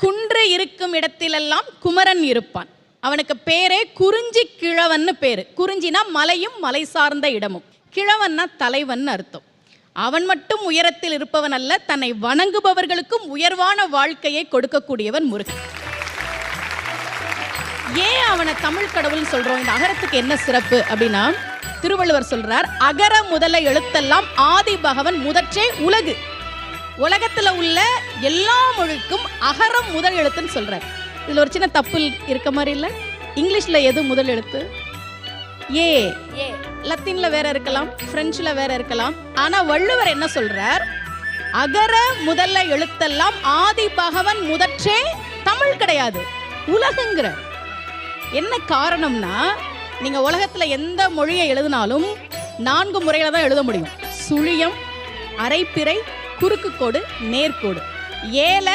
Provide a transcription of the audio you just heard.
குன்று இருக்கும் இடத்திலெல்லாம் குமரன் இருப்பான். அவனுக்கு பேரே குறிஞ்சி கிழவன்னு பேரு. குறிஞ்சினா மலையும் மலை சார்ந்த இடமும், கிழவன்னா தலைவன் அர்த்தம். அவன் மட்டும் உயரத்தில் இருப்பவன் அல்ல, தன்னை வணங்குபவர்களுக்கும் உயர்வான வாழ்க்கையை கொடுக்கக்கூடியவன் முருகன். ஏன் அவனை தமிழ் கடவுள்னு சொல்றோம்? இந்த அகரத்துக்கு என்ன சிறப்பு அப்படின்னா, திருவள்ளுவர் சொல்றார், அகர முதல எழுத்தெல்லாம் ஆதி பகவன் முதற்றே உலகு. உலகத்துல உள்ள எல்லா மொழிக்கும் அகரம் முதல் எழுத்துன்னு சொல்றார். இதுல ஒரு சின்ன தப்பு இருக்க மாதிரி இல்ல? இங்கிலீஷ்ல எது முதல் எழுத்து? ஏ. லத்தீன்ல வேற இருக்கலாம், பிரெஞ்சுல வேற இருக்கலாம். ஆனா வள்ளுவர் என்ன சொல்றார்? அகர முதல்ல எழுத்தெல்லாம் ஆதி பகவன் முதற்றே தமிழ் கிடையாது, உலகுங்கிற. என்ன காரணம்னா, நீங்க உலகத்துல எந்த மொழியை எழுதினாலும் 4 முறையில தான் எழுத முடியும். சுழியம், அரைப்பிறை, குறுக்கு கோடு, நேர்கோடு. ஏல